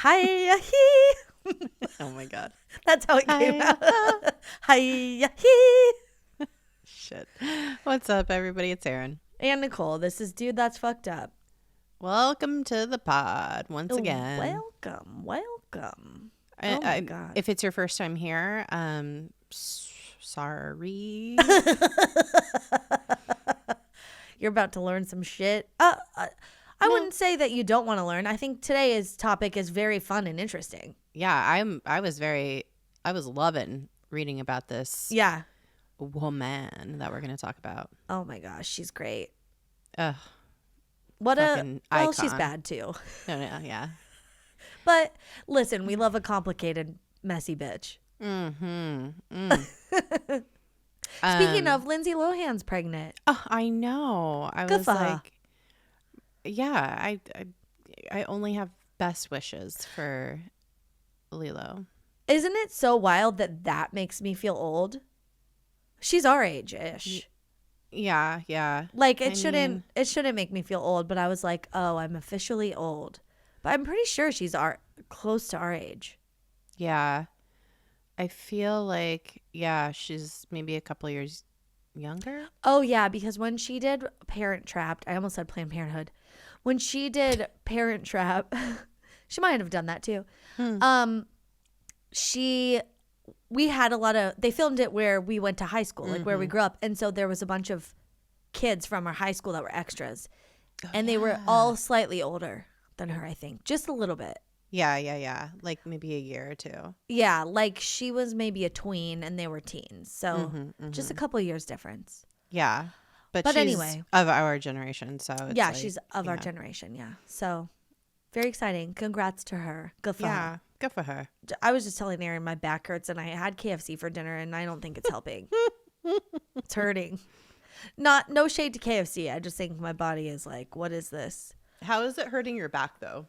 Hiya hee. Oh my god. That's how it came out. Hiya hee. Shit. What's up, everybody? It's Erin. And Nicole, this is Dude That's Fucked Up. Welcome to the pod once again. Welcome. Oh my God. If it's your first time here, sorry. You're about to learn some shit. I wouldn't say that you don't want to learn. I think today's topic is very fun and interesting. Yeah, I was loving reading about this. Yeah. Woman that we're going to talk about. Oh my gosh, she's great. Ugh. What Fucking well, icon. she's bad too. No, yeah. But listen, we love a complicated, messy bitch. Speaking of, Lindsay Lohan's pregnant. Oh, I know. I Good was for her. like, yeah, I only have best wishes for Lilo. Isn't it so wild that makes me feel old? She's our age-ish. Yeah. Like it shouldn't make me feel old, but I was like, oh, I'm officially old. But I'm pretty sure she's close to our age. Yeah. I feel like, she's maybe a couple years younger. Oh, yeah, because when she did Parent Trapped, I almost said Planned Parenthood. When she did Parent Trap, she might have done that too. We had they filmed it where we went to high school, like where we grew up. And so there was a bunch of kids from our high school that were extras. And they were all slightly older than her, I think. Just a little bit. Yeah. Like maybe a year or two. Yeah, like she was maybe a tween and they were teens. So just a couple of years difference. Yeah. But she's anyway. of our generation. So it's like, she's of our generation. Yeah. So very exciting. Congrats to her. Good for her. Yeah, good for her. I was just telling Erin my back hurts and I had KFC for dinner and I don't think it's helping. It's hurting. No shade to KFC. I just think my body is like, what is this? How is it hurting your back though?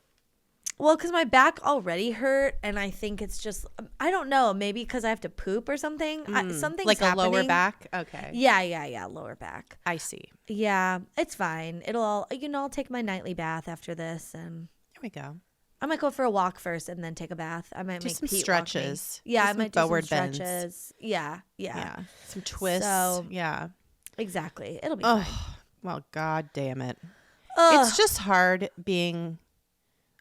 Well, because my back already hurt, and I think it's just, I don't know, maybe because I have to poop or something. Something's like a happening. lower back? Okay. Yeah, lower back. I see. Yeah, it's fine. I'll take my nightly bath after this, and There we go. I might go for a walk first and then take a bath. I might Do make some Pete stretches. walk me. Yeah, I some might do some forward bends. stretches. Yeah. Some twists. So, yeah. Exactly. It'll be fine. Well, god damn it. Ugh. It's just hard being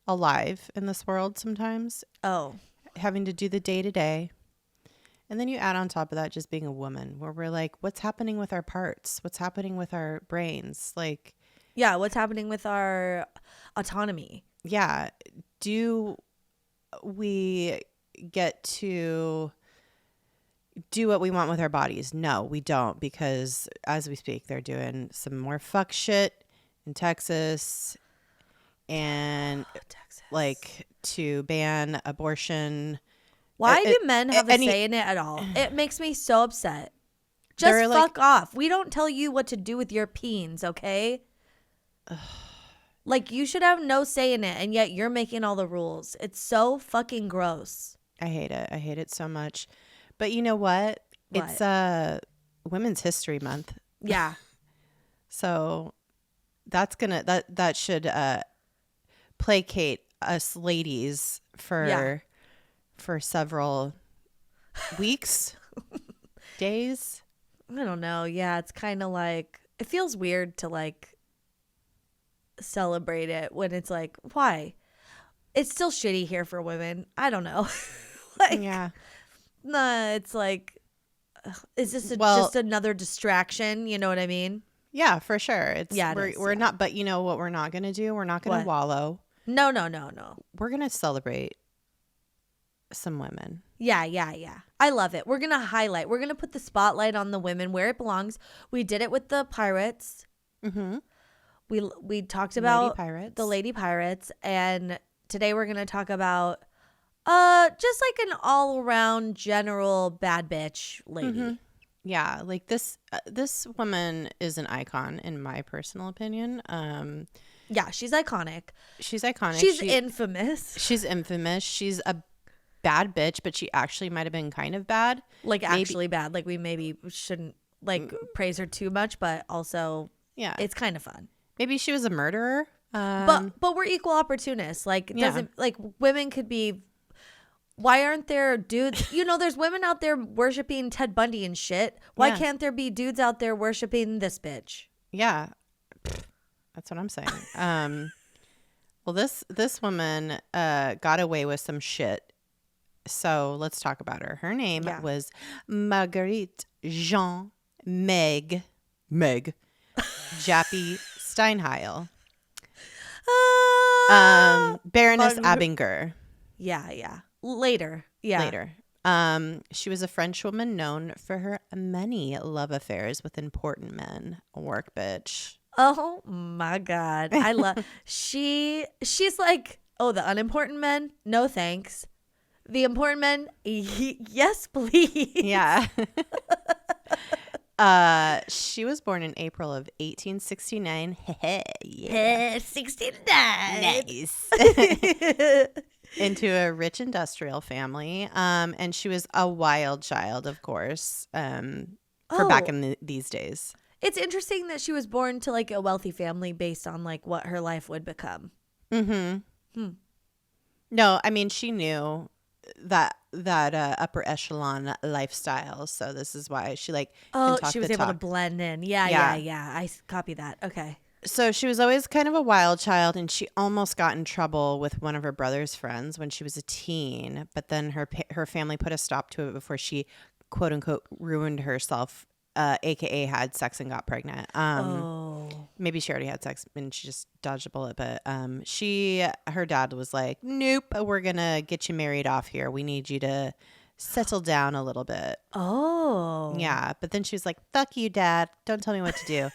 alive in this world sometimes. Oh. Having to do the day-to-day. And then you add on top of that just being a woman where we're like, what's happening with our parts? What's happening with our brains? Like, yeah, what's happening with our autonomy? yeah. Do we get to do what we want with our bodies? No, we don't, because as we speak, they're doing some more fuck shit in Texas and Texas. like to ban abortion. Why do men have a say in it at all? It makes me so upset. Just fuck off. We don't tell you what to do with your peens, okay? Like, you should have no say in it, and yet you're making all the rules. It's so fucking gross. I hate it. I hate it so much. But you know what? It's Women's History Month. Yeah. So that should placate us ladies for several weeks, days. I don't know. Yeah, it's kind of like, it feels weird to like celebrate it when it's like, why? It's still shitty here for women. I don't know. It's like, is this just another distraction? You know what I mean? Yeah, for sure. We're not. But you know what we're not going to do? We're not going to wallow. No. We're going to celebrate some women. Yeah. I love it. We're going to highlight. We're going to put the spotlight on the women where it belongs. We did it with the pirates. Mm-hmm. We talked about the Lady Pirates. And today we're going to talk about just like an all-around general bad bitch lady. Mm-hmm. Yeah, like this woman is an icon in my personal opinion. Yeah, she's iconic. She's iconic. She's infamous. She's infamous. She's a bad bitch, but she actually might have been kind of bad. Like actually bad. Like we maybe shouldn't like praise her too much, but also it's kind of fun. Maybe she was a murderer. But we're equal opportunists. Like, it doesn't like women could be. Why aren't there dudes? There's women out there worshiping Ted Bundy and shit. Why can't there be dudes out there worshiping this bitch? Yeah, that's what I'm saying. Well, this woman got away with some shit. So let's talk about her. Her name was Marguerite Jean Meg Jappy Steinheil. Baroness Abinger. Yeah. Later. She was a French woman known for her many love affairs with important men. Work, bitch. Oh my God. I love she's like, oh, the unimportant men? No thanks. The important men? Yes, please. Yeah. She was born in April of 1869. Yeah. 69. Nice. Into a rich industrial family. And she was a wild child, of course, for back in these days. It's interesting that she was born to like a wealthy family based on like what her life would become. No, I mean, she knew that upper echelon lifestyle. So this is why she like she was able to blend in. Yeah. I copy that. Okay. So she was always kind of a wild child, and she almost got in trouble with one of her brother's friends when she was a teen. But then her family put a stop to it before she, quote unquote, ruined herself, aka had sex and got pregnant. Maybe she already had sex and she just dodged a bullet. But her dad was like, "Nope, we're gonna get you married off here. We need you to settle down a little bit." Oh, yeah. But then she was like, "Fuck you, Dad. Don't tell me what to do."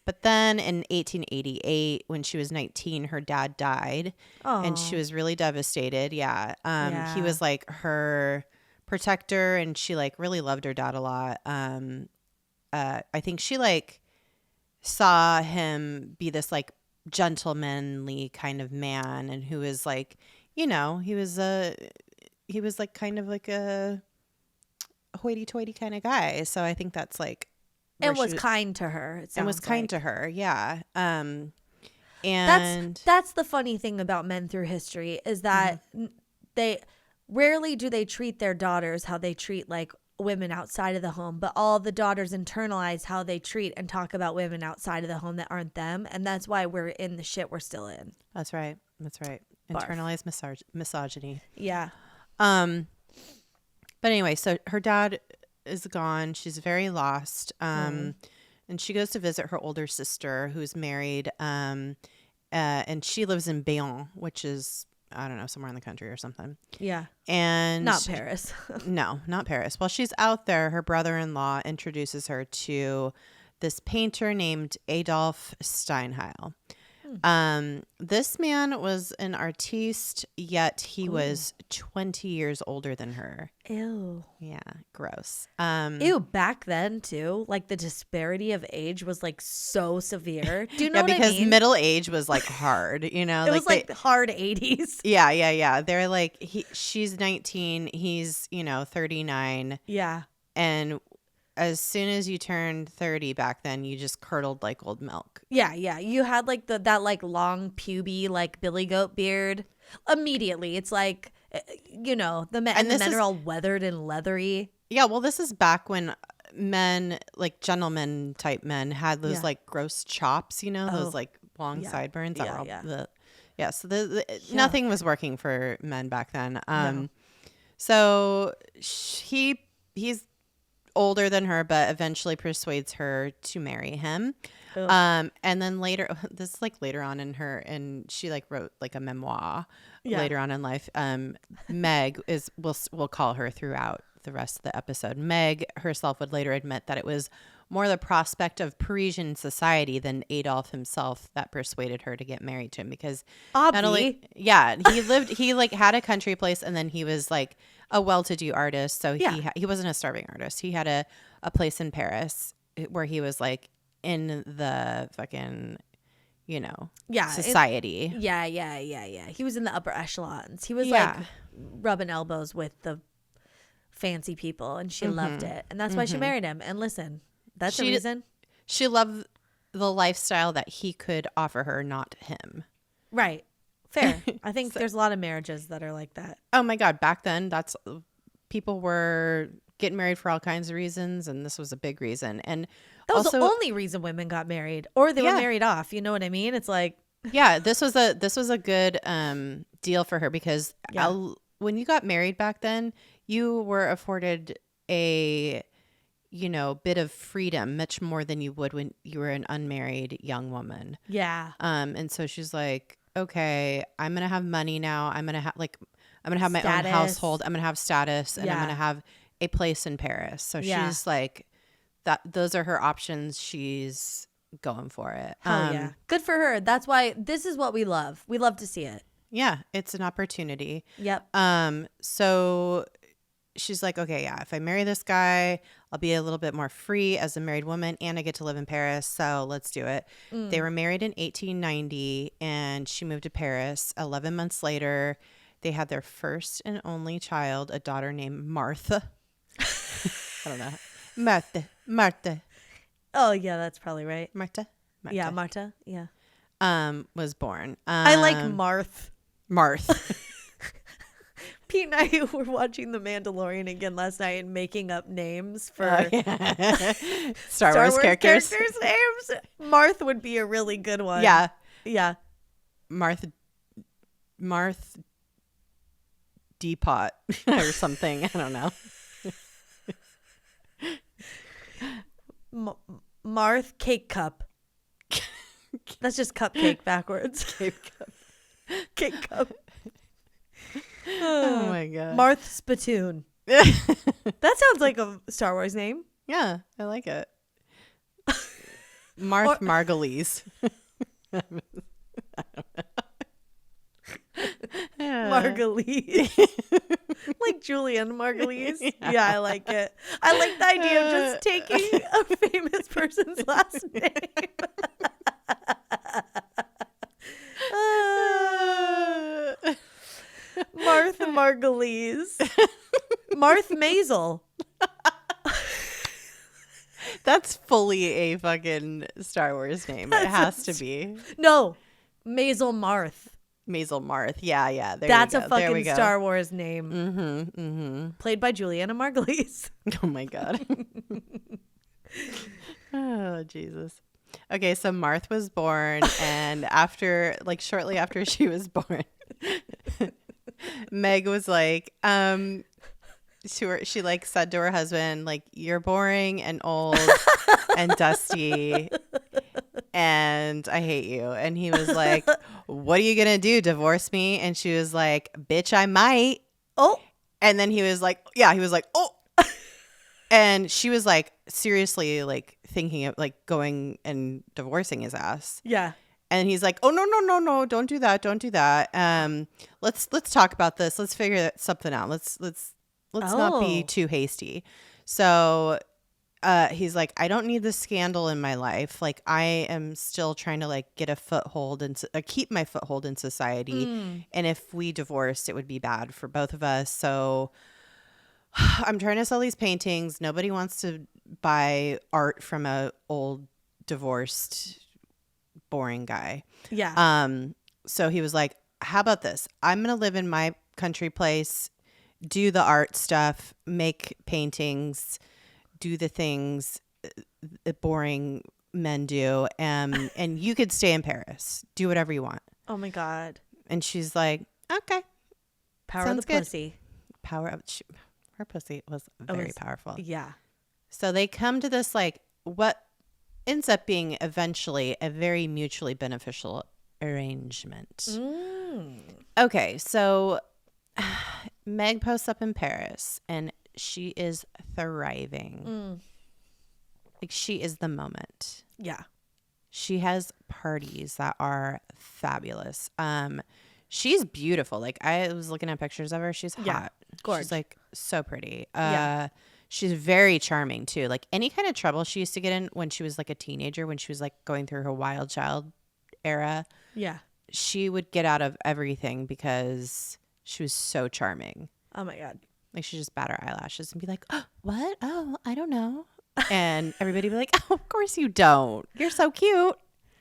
But then in 1888, when she was 19, her dad died. And she was really devastated. Yeah. He was like her protector, and she like really loved her dad a lot. I think she like saw him be this like gentlemanly kind of man, and who was like, he was like kind of like a hoity-toity kind of guy. So I think that's like. And was kind to her. And was kind to her, yeah. And that's the funny thing about men through history is that they rarely do they treat their daughters how they treat like women outside of the home, but all the daughters internalize how they treat and talk about women outside of the home that aren't them, and that's why we're in the shit we're still in. That's right. Internalized misogyny. Yeah. But anyway, so her dad is gone. She's very lost. And she goes to visit her older sister who's married. And she lives in Bayonne, which is, I don't know, somewhere in the country or something. Yeah. And not Paris. No, not Paris. While she's out there, her brother-in-law introduces her to this painter named Adolphe Steinheil. This man was an artiste, yet he was 20 years older than her. Ew. Yeah, gross. Ew, back then too, like the disparity of age was like so severe. Do you know what I mean? Because middle age was like hard, It was like hard 80s. Yeah. They're like, she's 19, he's, 39. Yeah. And as soon as you turned 30 back then, you just curdled like old milk. Yeah. You had like that like long puby like billy goat beard. Immediately, it's like, the men are all weathered and leathery. Yeah, well, this is back when men, like gentlemen type men, had those like gross chops. Those like long sideburns. So nothing was working for men back then. No. So he's older than her, but eventually persuades her to marry him. And then later on in her, and she like wrote like a memoir later on in life. Meg we'll call her throughout the rest of the episode. Meg herself would later admit that it was more the prospect of Parisian society than Adolphe himself that persuaded her to get married to him, because he like had a country place, and then he was like a well-to-do artist. So he wasn't a starving artist. He had a place in Paris where he was like in the fucking, society. He was in the upper echelons. He was like rubbing elbows with the fancy people, and she loved it. And that's why she married him. And listen, that's the reason. She loved the lifestyle that he could offer her, not him. Right. Fair. I think there's a lot of marriages that are like that. Oh my God. Back then, people were getting married for all kinds of reasons. And this was a big reason. And that was also, the only reason women got married, or they were married off. You know what I mean? It's like, yeah, this was a good deal for her because when you got married back then, you were afforded a bit of freedom, much more than you would when you were an unmarried young woman. Yeah. And so she's like, okay, I'm gonna have money now. I'm gonna have my own household. I'm gonna have status, and I'm gonna have a place in Paris. So she's like, that. Those are her options. She's going for it. Yeah, good for her. That's why this is what we love. We love to see it. Yeah, it's an opportunity. Yep. So she's like, okay, yeah, if I marry this guy, I'll be a little bit more free as a married woman and I get to live in Paris. So let's do it. They were married in 1890 and she moved to Paris. 11 months later, they had their first and only child, a daughter named Martha. I don't know. Martha. Oh, yeah, that's probably right. Martha. Yeah, Martha. Yeah. Was born. I like Marth. Pete and I were watching The Mandalorian again last night and making up names for Star Wars characters names. Marth would be a really good one. Yeah. Yeah. Marth Depot or something. I don't know. Marth Cake Cup. That's just cupcake backwards. Cake Cup. Oh my God. Marth Spittoon. That sounds like a Star Wars name. Yeah, I like it. Marguerite. Marguerite. Like Julian Marguerite. Yeah, I like it. I like the idea of just taking a famous person's last name. Martha Margulies. Marth Maisel. That's fully a fucking Star Wars name. It has to be. No. Maisel Marth. Maisel Marth. Yeah. That's a fucking Star Wars name. Mm-hmm. Played by Juliana Margulies. Oh my God. Oh, Jesus. Okay, so Marth was born, and shortly after she was born, Meg was like, she like said to her husband, like, you're boring and old and dusty and I hate you. And he was like, what are you gonna do, divorce me? And she was like, bitch, I might. Oh. And then he was like, oh. And she was like, seriously, like thinking of like going and divorcing his ass. Yeah. And he's like, oh, no, don't do that. Let's talk about this. Let's figure something out. Let's not be too hasty. So he's like, I don't need this scandal in my life. Like, I am still trying to like get a foothold and keep my foothold in society. And if we divorced, it would be bad for both of us. So I'm trying to sell these paintings. Nobody wants to buy art from a old divorced boring guy. Yeah. So he was like, how about this? I'm going to live in my country place, do the art stuff, make paintings, do the things that boring men do. And you could stay in Paris, do whatever you want. Oh my God. And she's like, okay. Power of the pussy. Her pussy was very powerful. Yeah. So they come to this, like, what ends up being eventually a very mutually beneficial arrangement. Okay, so Meg posts up in Paris and she is thriving. Like, she is the moment. Yeah. She has parties that are fabulous. She's beautiful. Like, I was looking at pictures of her. She's hot. Gorgeous. She's like so pretty. She's very charming too. Like, any kind of trouble she used to get in when she was like a teenager, when she was like going through her wild child era. Yeah. She would get out of everything because she was so charming. Oh my God. Like, she just bat her eyelashes and be like, oh, what? Oh, I don't know. And everybody would be like, oh, of course you don't. You're so cute.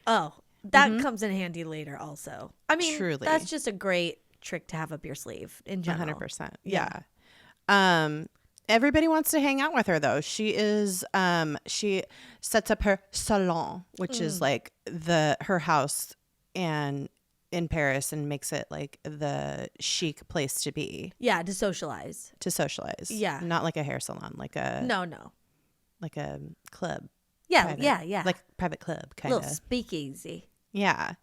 Oh, that comes in handy later also. I mean, Truly. That's just a great trick to have up your sleeve in general. 100%. Yeah. Everybody wants to hang out with her though. She sets up her salon, which is like her house and in Paris, and makes it like the chic place to be. Yeah, to socialize. Yeah. Not like a hair salon, like a like a club. Yeah, yeah. Like private club kind of. Little speakeasy. Yeah.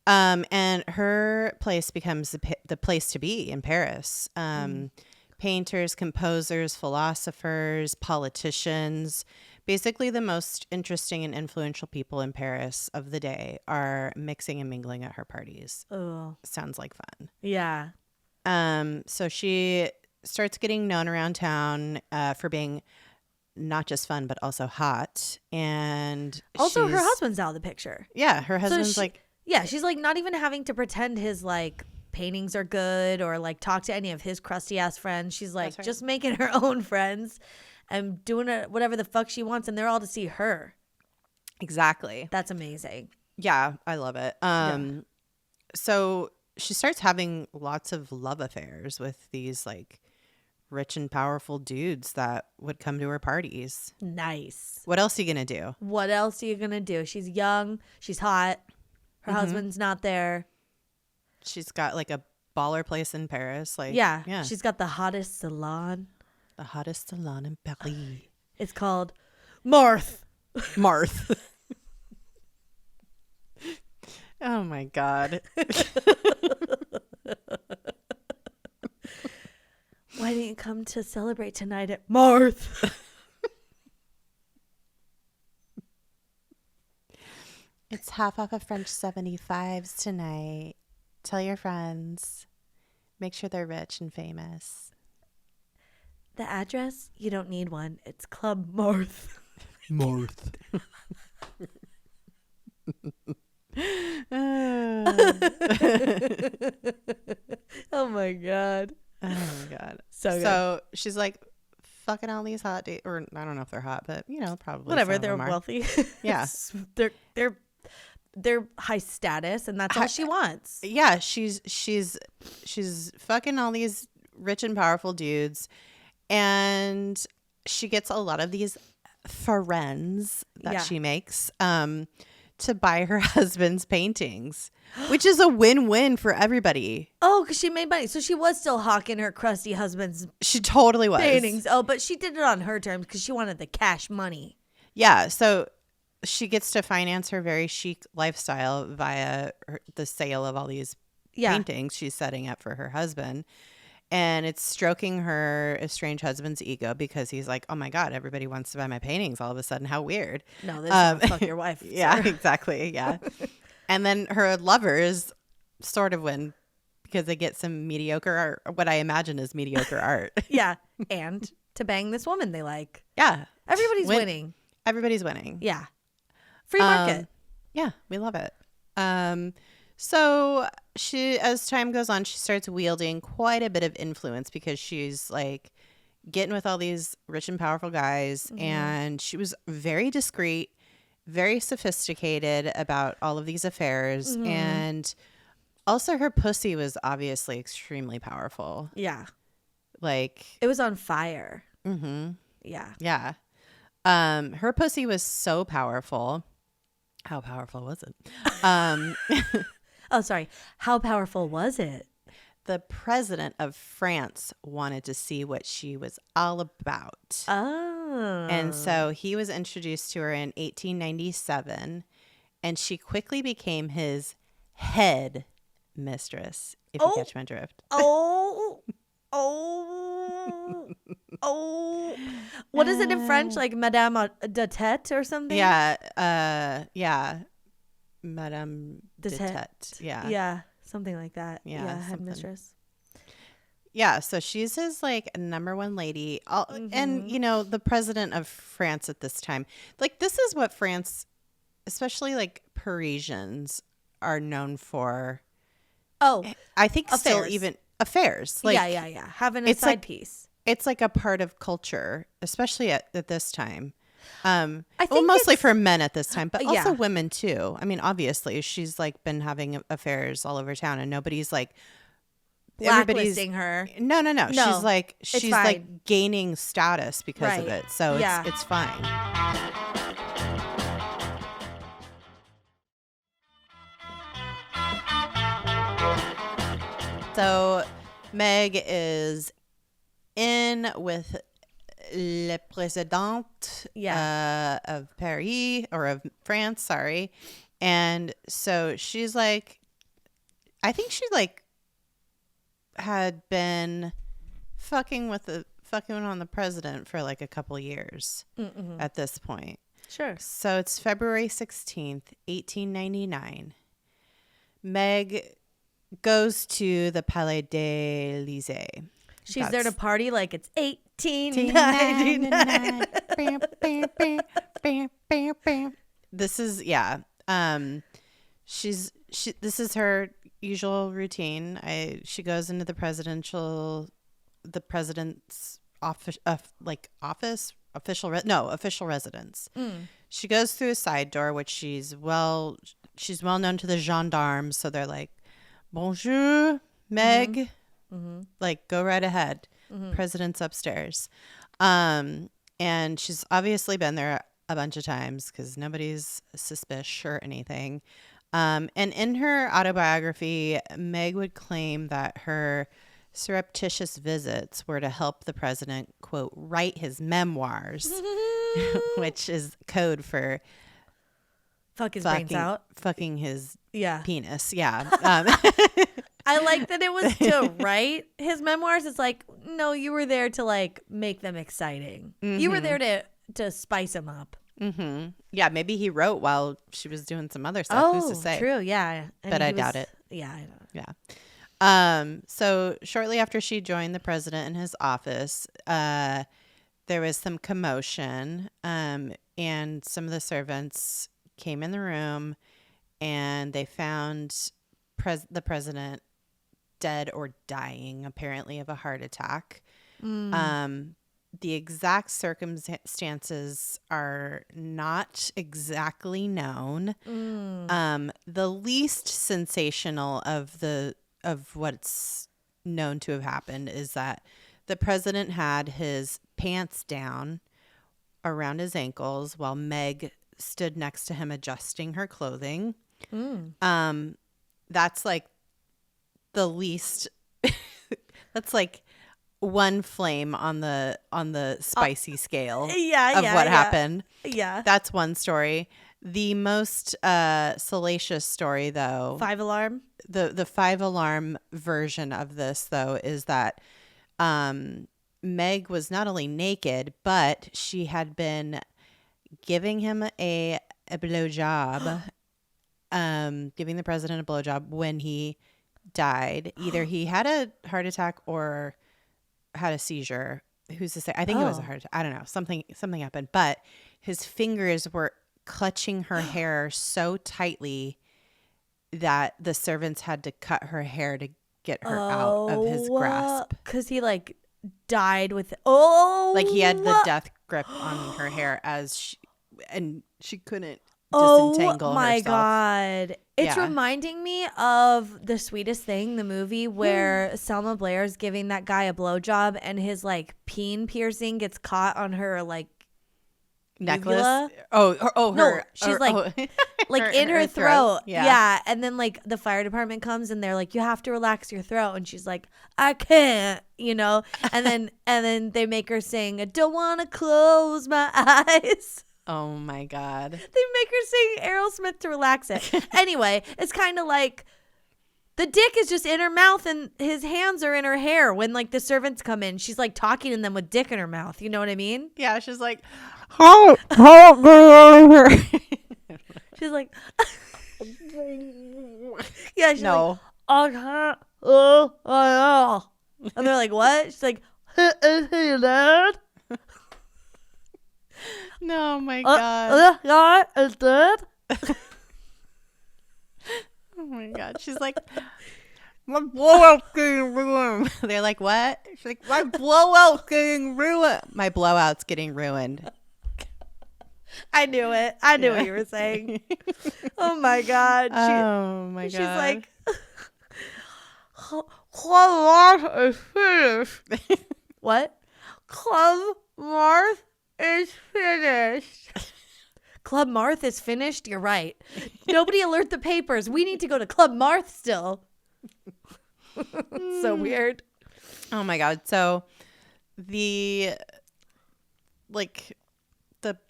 And her place becomes the place to be in Paris. Painters, composers, philosophers, politicians, basically the most interesting and influential people in Paris of the day are mixing and mingling at her parties. Oh, sounds like fun. Yeah. So she starts getting known around town for being not just fun but also hot, and also her husband's out of the picture. Yeah, her husband's she's like not even having to pretend his like paintings are good or like talk to any of his crusty ass friends. She's like just making her own friends and doing whatever the fuck she wants, and they're all to see her. Exactly. That's amazing. Yeah, I love it. So she starts having lots of love affairs with these like rich and powerful dudes that would come to her parties. Nice. What else are you gonna do? What else are you gonna do? She's young. She's hot. Her husband's not there. She's got like a baller place in Paris. Like yeah. She's got the hottest salon. The hottest salon in Paris. It's called Marth. Oh my God. Why didn't you come to celebrate tonight at Marth? It's half off of French 75s tonight. Tell your friends. Make sure they're rich and famous. The address? You don't need one. It's Club Marth. Marth. Oh my God. Oh my God. So good. So she's like fucking all these hot dates, or I don't know if they're hot, but you know, probably whatever. They're wealthy. Yeah. They're high status, and that's all she wants. Yeah, she's fucking all these rich and powerful dudes, and she gets a lot of these friends that she makes to buy her husband's paintings, which is a win-win for everybody. Oh, because she made money, so she was still hawking her crusty husband's. She totally was paintings. Oh, but she did it on her terms because she wanted the cash money. Yeah, so she gets to finance her very chic lifestyle via the sale of all these paintings she's setting up for her husband. And it's stroking her estranged husband's ego because he's like, oh my God, everybody wants to buy my paintings all of a sudden. How weird. No, this is fuck your wife. Yeah, exactly. Yeah. And then her lovers sort of win because they get some mediocre art, what I imagine is mediocre art. Yeah. And to bang this woman they like. Yeah. Everybody's winning. Everybody's winning. Yeah. Free market. Yeah, we love it. So she, as time goes on, she starts wielding quite a bit of influence because she's like getting with all these rich and powerful guys, and she was very discreet, very sophisticated about all of these affairs, and also her pussy was obviously extremely powerful. Yeah. Like it was on fire. Mm-hmm. Yeah. Yeah. Her pussy was so powerful. How powerful was it? Oh, sorry. How powerful was it? The president of France wanted to see what she was all about. Oh. And so he was introduced to her in 1897, and she quickly became his head mistress, if you catch my drift. Oh. What is it in French? Like Madame de Tête or something? Yeah. Yeah. Madame de Tête. Yeah. Yeah. Something like that. Yeah. Headmistress. Yeah. So she's his like number one lady. And, you know, the president of France at this time. Like, this is what France, especially like Parisians, are known for. Oh. I think affairs. Still even affairs. Like, yeah. Having a side piece. It's like a part of culture, especially at this time. I think well, mostly for men at this time, but also women too. I mean, obviously, she's like been having affairs all over town, and nobody's like blacklisting her. No. She's like gaining status because of it, so it's fine. So Meg is in with le président of Paris, or of France, sorry. And so she's like, I think she like had been fucking on the president for like a couple years at this point. Sure. So it's February 16th, 1899. Meg goes to the Palais des Élysées. She's there to party like it's 1899. This is this is her usual routine. She goes into the president's official residence. She goes through a side door, which she's well known to the gendarmes, so they're like, bonjour, Meg. Like, go right ahead. President's upstairs. And she's obviously been there a bunch of times because nobody's suspicious or anything. And in her autobiography, Meg would claim that her surreptitious visits were to help the president, quote, write his memoirs, which is code for fuck his brains out. Fucking his penis. Yeah. I like that it was to write his memoirs. It's like, no, you were there to like make them exciting. You were there to spice them up. Yeah, maybe he wrote while she was doing some other stuff. Who's to say? True. Yeah, but I doubt it. Yeah, I know. Yeah. So shortly after she joined the president in his office, there was some commotion, and some of the servants came in the room, and they found the president dead or dying, apparently of a heart attack. The exact circumstances are not exactly known. The least sensational of what's known to have happened is that the president had his pants down around his ankles while Meg stood next to him adjusting her clothing. That's like the least that's like one flame on the spicy scale of what happened. Yeah. That's one story. The most salacious story, though, 5-alarm. The 5-alarm version of this, though, is that Meg was not only naked, but she had been giving him a blowjob, giving the president a blowjob when he died. Either he had a heart attack or had a seizure. Who's to say? I think it was a heart attack. I don't know. Something happened. But his fingers were clutching her hair so tightly that the servants had to cut her hair to get her out of his grasp. Because he like died with like he had the death grip on her hair and she couldn't disentangle herself. Oh my God. It's reminding me of The Sweetest Thing, the movie where Selma Blair's giving that guy a blowjob and his like peen piercing gets caught on her like necklace. Uvula. Her. She's like in her throat. Yeah. And then like the fire department comes and they're like, you have to relax your throat. And she's like, I can't, and then they make her sing, I don't want to close my eyes. Oh my God. They make her sing Aerosmith to relax it. Anyway, it's kind of like the dick is just in her mouth and his hands are in her hair when like the servants come in. She's like talking to them with dick in her mouth. You know what I mean? Yeah, she's like, help me over here. She's like, yeah, she's like, and they're like, what? She's like, hey, Dad. No, my God. Is dead. Oh my God. She's like, my blowout's getting ruined. They're like, what? She's like, my blowout's getting ruined. My blowout's getting ruined. I knew it. I knew what you were saying. Oh my God. She's like, Club Marth is finished. What? Club Marth is finished. Club Marth is finished? You're right. Nobody alert the papers. We need to go to Club Marth still. So weird. Oh my God. So the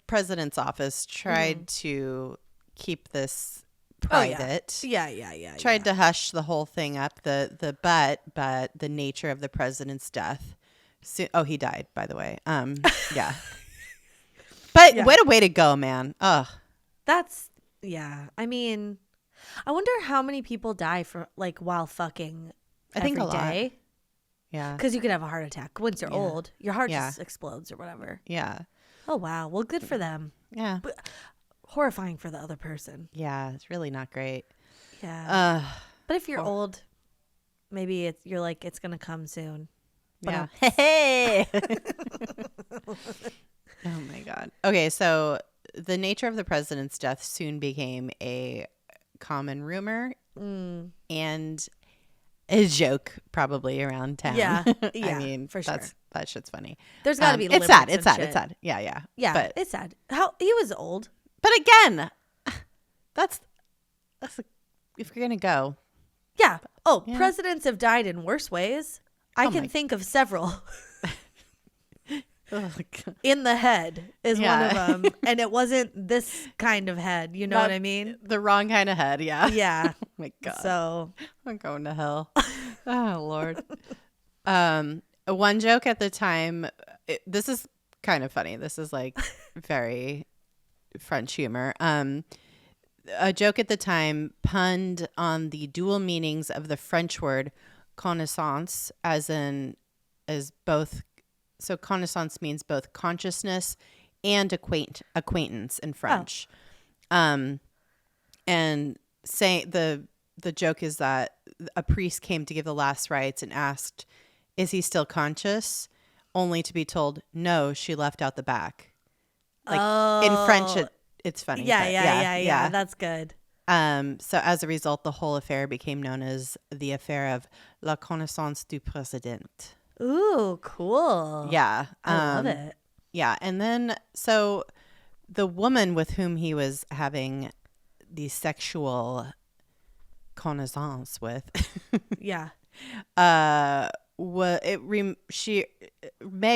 president's office tried to keep this private. Yeah. Tried to hush the whole thing up. But the nature of the president's death. He died, by the way. Yeah. But what a way to go, man. Ugh. That's I mean, I wonder how many people die while fucking every think a day. Lot. Yeah. Because you could have a heart attack once you're old. Your heart just explodes or whatever. Yeah. Oh, wow. Well, good for them. Yeah. But horrifying for the other person. Yeah. It's really not great. Yeah. But if you're old, maybe you're like, it's going to come soon. But Hey. Oh my God. Okay. So the nature of the president's death soon became a common rumor and a joke probably around town. Yeah. I mean, for sure. That shit's funny. There's got to be it's sad. It's sad. It's sad. Yeah. Yeah. But it's sad. How he was old. But again, that's if you're going to go. Yeah. Oh, presidents have died in worse ways. I can think of several. In the head is one of them. And it wasn't this kind of head. You know what I mean? The wrong kind of head. Yeah. Yeah. Oh my God. So I'm going to hell. Oh, Lord. One joke at the time. This is kind of funny. This is like very French humor. A joke at the time punned on the dual meanings of the French word connaissance, as both. So connaissance means both consciousness and acquaintance in French. And saying the joke is that a priest came to give the last rites and asked, "Is he still conscious?" Only to be told, "No, she left out the back." Like in French, it's funny. Yeah. That's good. So as a result, the whole affair became known as the affair of la connaissance du président. Ooh, cool. Yeah. I love it. Yeah. And then, so the woman with whom he was having the sexual connaissance with. Yeah. Meg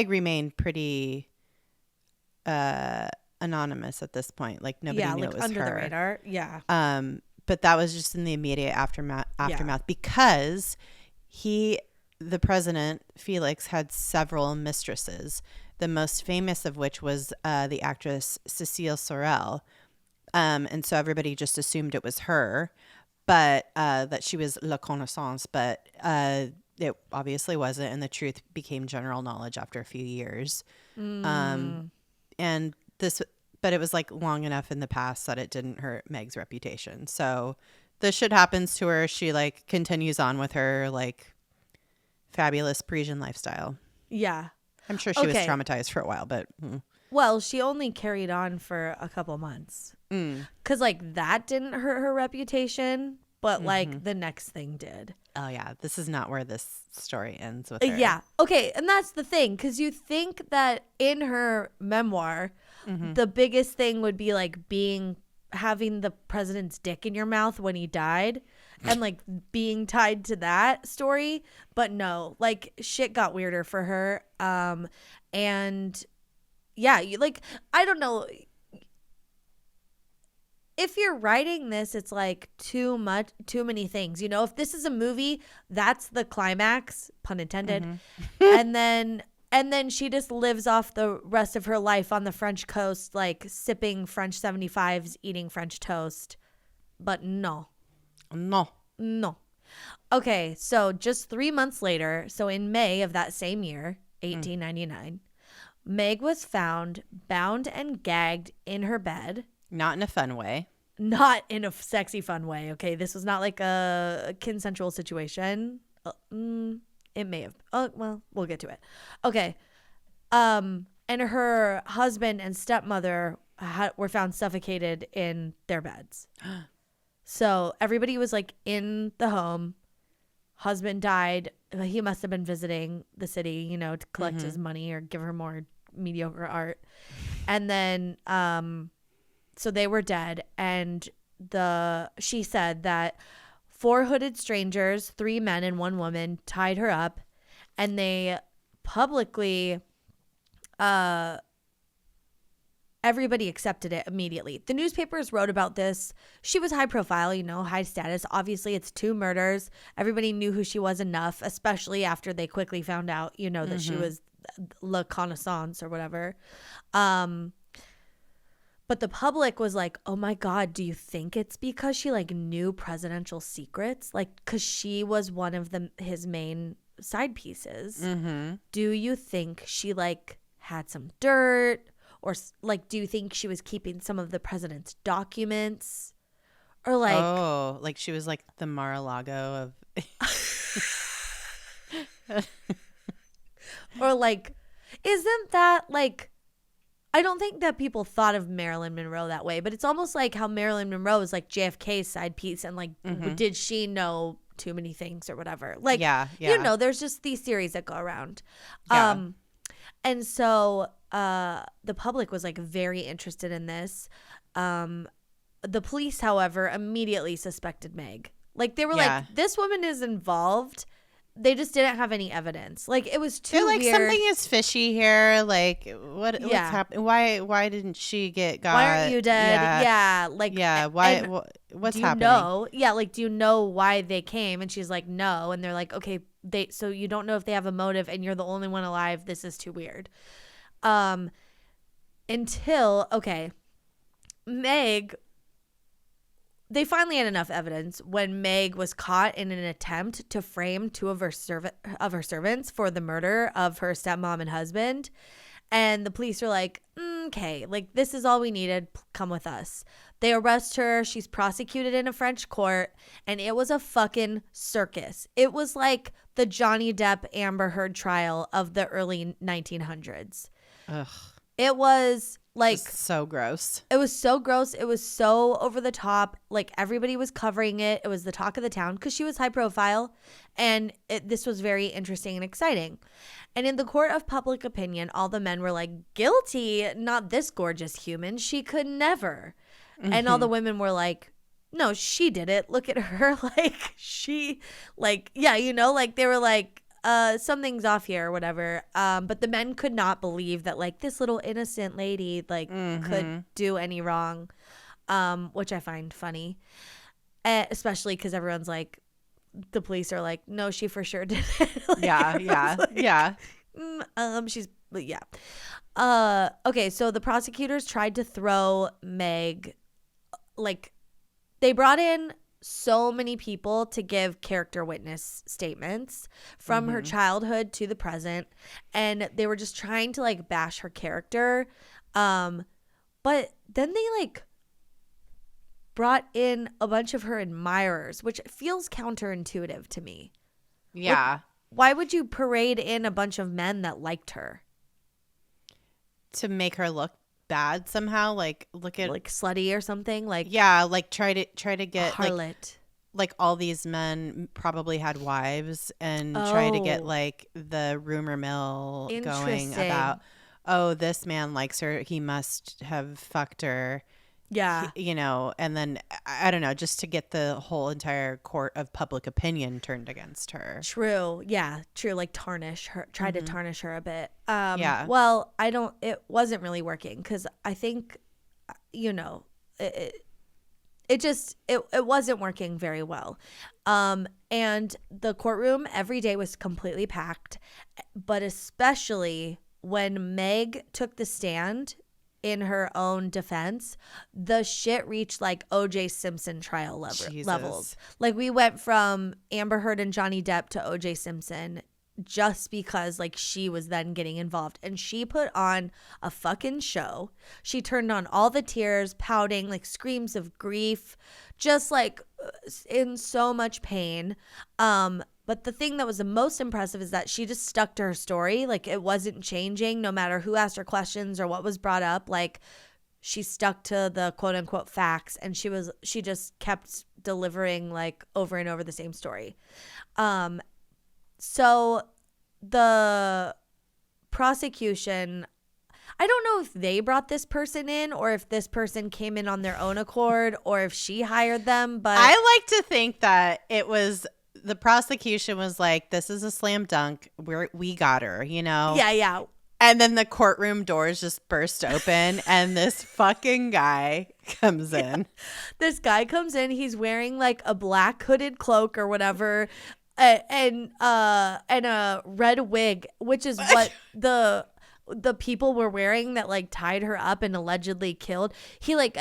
remained pretty anonymous at this point. Like nobody knew it was under her. the radar. Yeah. But that was just in the immediate aftermath because the president, Felix, had several mistresses, the most famous of which was the actress Cécile Sorel. And so everybody just assumed it was her, but that she was la connaissance, but it obviously wasn't. And the truth became general knowledge after a few years. But it was like long enough in the past that it didn't hurt Meg's reputation. So this shit happens to her. She like continues on with her like fabulous Parisian lifestyle. Yeah. I'm sure she was traumatized for a while, but well, she only carried on for a couple months because like that didn't hurt her reputation, but like the next thing did. Oh yeah, this is not where this story ends with her. Yeah. Okay, and that's the thing, because you think that in her memoir, the biggest thing would be like having the president's dick in your mouth when he died. And like being tied to that story, but no, like shit got weirder for her. And yeah, I don't know. If you're writing this, it's like too many things. You know, if this is a movie, that's the climax, pun intended. and then she just lives off the rest of her life on the French coast, like sipping French 75s, eating French toast. But no. Okay, so just 3 months later, so in May of that same year, 1899, Meg was found bound and gagged in her bed. Not in a fun way. Not in a sexy fun way, okay? This was not like a consensual situation. It may have. Oh, well, we'll get to it. Okay. And her husband and stepmother were found suffocated in their beds. So everybody was like in the home. Husband died. He must have been visiting the city, you know, to collect his money or give her more mediocre art. And then, so they were dead. And she said that 4 hooded strangers, 3 men and 1 woman, tied her up, and they publicly, everybody accepted it immediately. The newspapers wrote about this. She was high profile, you know, high status. Obviously, it's 2 murders. Everybody knew who she was enough, especially after they quickly found out, you know, that she was La Connaissance or whatever. But the public was like, oh my God, do you think it's because she like knew presidential secrets? Like, because she was one of his main side pieces. Do you think she like had some dirt? Or like, do you think she was keeping some of the president's documents? Or like, oh, like she was like the Mar-a-Lago of. Or like, isn't that like, I don't think that people thought of Marilyn Monroe that way, but it's almost like how Marilyn Monroe is like JFK's side piece, and like, did she know too many things or whatever? Like, you know, there's just these theories that go around. Yeah. And so the public was like very interested in this. The police, however, immediately suspected Meg. Like they were like, this woman is involved. They just didn't have any evidence. Like it was too like weird. Something is fishy here. Like what's happening? Why didn't she get got? Why aren't you dead? Why? What's happening? Like do you know why they came? And she's like, no. And they're like, okay, so you don't know if they have a motive, and you're the only one alive. This is too weird. Until Meg. They finally had enough evidence when Meg was caught in an attempt to frame 2 of her servants for the murder of her stepmom and husband. And the police are like, okay, like this is all we needed. Come with us. They arrest her. She's prosecuted in a French court, and it was a fucking circus. It was like the Johnny Depp Amber Heard trial of the early 1900s. Ugh. It was like so gross. It was so gross. It was so over the top. Like everybody was covering it. It was the talk of the town because she was high profile, and this was very interesting and exciting. And in the court of public opinion, all the men were like, guilty, not this gorgeous human. She could never. And all the women were like, no, she did it. Look at her. Like she, like, yeah, you know, like they were like, something's off here or whatever. But the men could not believe that like this little innocent lady like could do any wrong, which I find funny, especially because everyone's like, the police are like, no, she for sure did it. Okay, so the prosecutors tried to throw Meg, like they brought in so many people to give character witness statements from her childhood to the present, and they were just trying to like bash her character, but then they like brought in a bunch of her admirers, which feels counterintuitive to me. Like, why would you parade in a bunch of men that liked her? To make her look bad somehow, like look at like slutty or something, like like try to get harlot. Like all these men probably had wives, and try to get like the rumor mill going about, oh, this man likes her, he must have fucked her. You know, and then I don't know, just to get the whole entire court of public opinion turned against her. True. Like tarnish her, try to tarnish her a bit. Well, it wasn't really working because I think, you know, it wasn't working very well. And the courtroom every day was completely packed, but especially when Meg took the stand in her own defense, the shit reached like O.J. Simpson trial levels. Like we went from Amber Heard and Johnny Depp to O.J. Simpson just because like she was then getting involved, and she put on a fucking show. She turned on all the tears, pouting, like screams of grief, just like in so much pain. But the thing that was the most impressive is that she just stuck to her story. Like it wasn't changing no matter who asked her questions or what was brought up. Like she stuck to the quote unquote facts, and she just kept delivering like over and over the same story. So the prosecution, I don't know if they brought this person in or if this person came in on their own accord or if she hired them, but I like to think that it was the prosecution was like, this is a slam dunk. We got her, you know? Yeah. And then the courtroom doors just burst open and this fucking guy comes in. This guy comes in. He's wearing like a black hooded cloak or whatever, and a red wig, which is what the people were wearing that like tied her up and allegedly killed. He like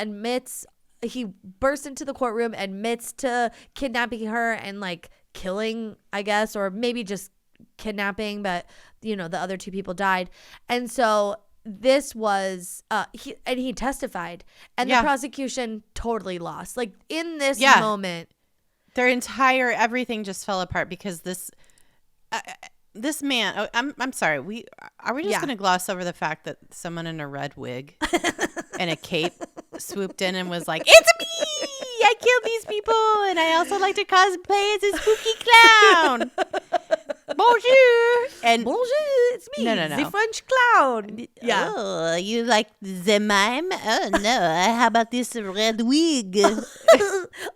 he bursts into the courtroom, admits to kidnapping her and like killing, I guess, or maybe just kidnapping, but you know, the other two people died. And so this was he testified, and the prosecution totally lost. Like in this moment, their entire everything just fell apart because this man. I'm sorry. Are we just going to gloss over the fact that someone in a red wig and a cape swooped in and was like, "It's me! I killed these people, and I also like to cosplay as a spooky clown." Bonjour. And bonjour, it's me, the French clown. Yeah. Oh, you like the mime? Oh, no. How about this red wig?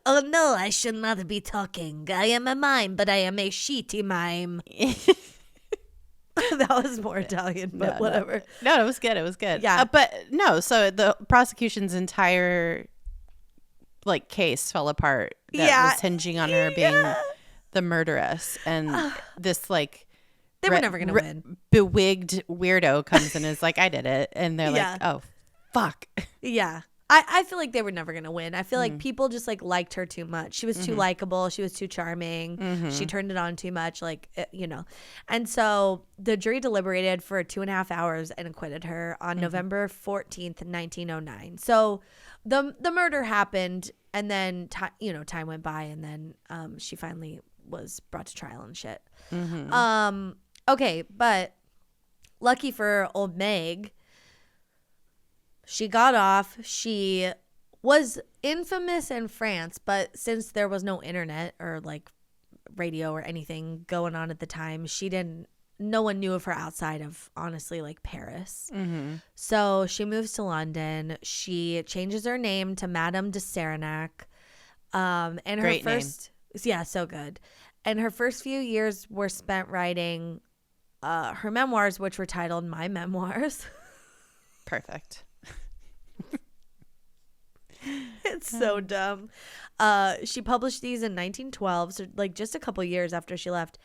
Oh, no, I should not be talking. I am a mime, but I am a shitty mime. That was more Italian, but whatever. No, it was good. It was good. Yeah. But no, so the prosecution's entire like case fell apart. That was hinging on her being the murderess, and this like they were never gonna win. Bewigged weirdo comes in and is like, I did it, and they're like, oh fuck. Yeah, I feel like they were never gonna win. I feel like people just like liked her too much. She was too likable. She was too charming. She turned it on too much, like you know. And so the jury deliberated for 2.5 hours and acquitted her on November 14th, 1909. So the murder happened, and then time went by, and then she finally was brought to trial and shit. Okay, but lucky for old Meg, she got off. She was infamous in France, but since there was no internet or like radio or anything going on at the time, no one knew of her outside of, honestly, like Paris. So she moves to London. She changes her name to Madame de Saranac. And Great her first name. Yeah, so good. And her first few years were spent writing her memoirs, which were titled My Memoirs. Perfect. It's so dumb. She published these in 1912, so like just a couple years after she left.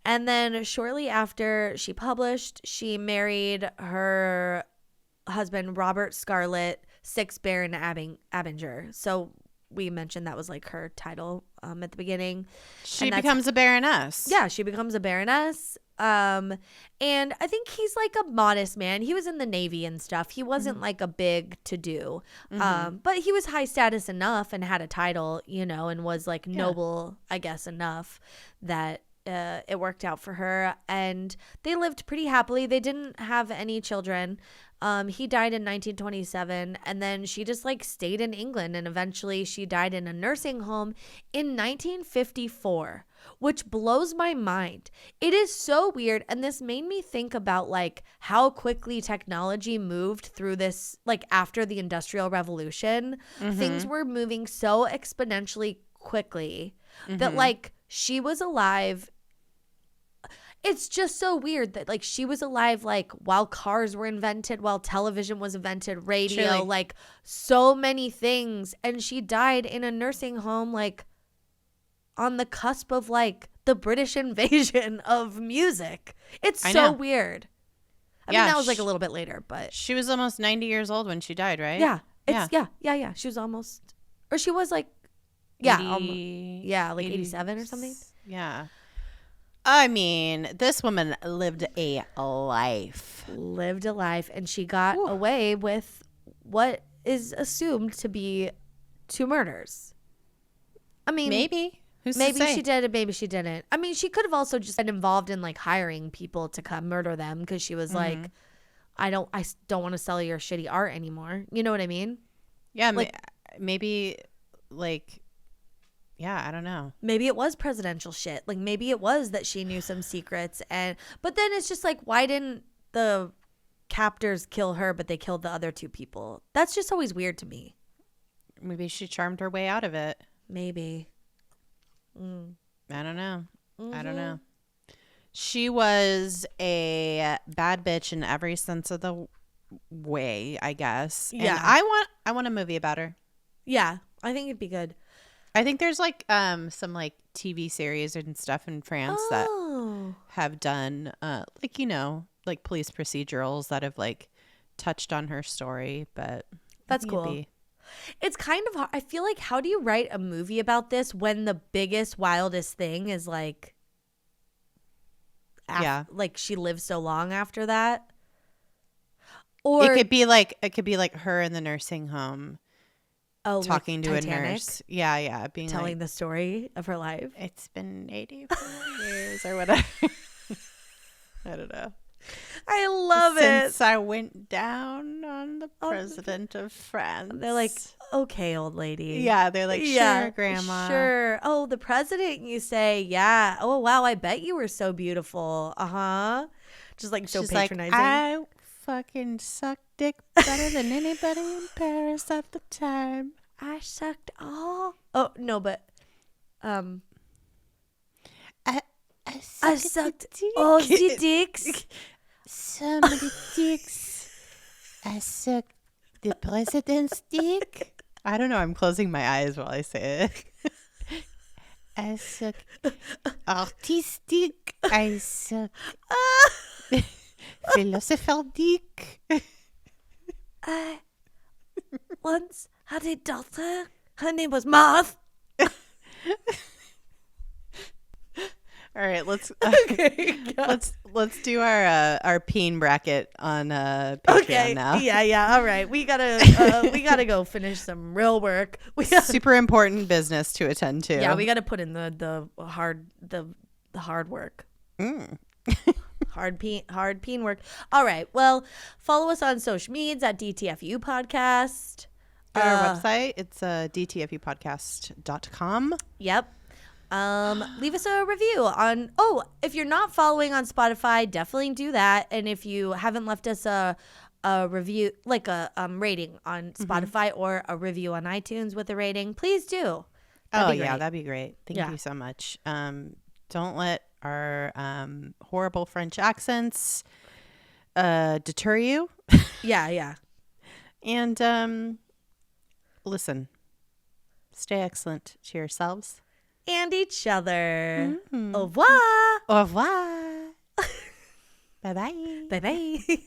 And then shortly after she published, she married her husband, Robert Scarlett, 6th Baron Abinger. So we mentioned that was like her title at the beginning. She becomes a baroness. Yeah, she becomes a baroness. And I think he's like a modest man. He was in the Navy and stuff. He wasn't like a big to-do. But he was high status enough and had a title, you know, and was like noble, I guess, enough that it worked out for her. And they lived pretty happily. They didn't have any children. He died in 1927, and then she just like stayed in England, and eventually she died in a nursing home in 1954, which blows my mind. It is so weird, and this made me think about like how quickly technology moved through this, like after the Industrial Revolution. Things were moving so exponentially quickly that like she was alive. It's just so weird that like she was alive like while cars were invented, while television was invented, radio, Truly. like so many things, and she died in a nursing home like on the cusp of like the British invasion of music. It's so weird. I mean, that was like a little bit later, but she was almost 90 years old when she died, right? Yeah. She was almost, or she was like, 80, like 87 or something. Yeah. I mean, this woman lived a life. And she got away with what is assumed to be 2 murders. I mean, maybe. Maybe she did and maybe she didn't. I mean, she could have also just been involved in like hiring people to come murder them because she was like I don't want to sell your shitty art anymore. You know what I mean? Yeah, like, maybe like, yeah, I don't know. Maybe it was presidential shit. Like maybe it was that she knew some secrets, but then it's just like, why didn't the captors kill her, but they killed the other two people? That's just always weird to me. Maybe she charmed her way out of it. Maybe. I don't know. I don't know. She was a bad bitch in every sense of the way, I guess. Yeah. And I want a movie about her. Yeah, I think it'd be good. I think there's like some like TV series and stuff in France that have done like, you know, like police procedurals that have like touched on her story, but that's cool. It's kind of hard. I feel like, how do you write a movie about this when the biggest, wildest thing is like, like she lived so long after that? Or it could be like her in the nursing home. Oh, talking like to Titanic? A nurse. Yeah. Being telling like, the story of her life. It's been 84 years or whatever. I don't know. I love Since I went down on the president of France. They're like, okay, old lady. Yeah, they're like, sure, grandma. Sure. Oh, the president, you say. Yeah. Oh, wow, I bet you were so beautiful. Uh-huh. Just like so She's patronizing. Like, I fucking sucked dick better than anybody in Paris at the time. I sucked all. Oh, no, but I sucked all the dicks. So many dicks. I sucked the president's dick. I don't know. I'm closing my eyes while I say it. I suck artistic. I suck philosopher dick. I once had a daughter. Her name was Marv. All right, let's do our peen bracket on Patreon now. Yeah. All right, we gotta go finish some real work. Super important business to attend to. Yeah, we gotta put in the hard work. Hard peen work. All right. Well, follow us on social medias at DTFU Podcast. Our website, it's dtfupodcast.com. Yep. Leave us a review on, if you're not following on Spotify, definitely do that. And if you haven't left us a review, like a rating on Spotify or a review on iTunes with a rating, please do. That'd be great. Thank you so much. Don't let our horrible French accents deter you. Yeah. And listen, stay excellent to yourselves and each other. Au revoir. Au revoir. Bye-bye. Bye-bye.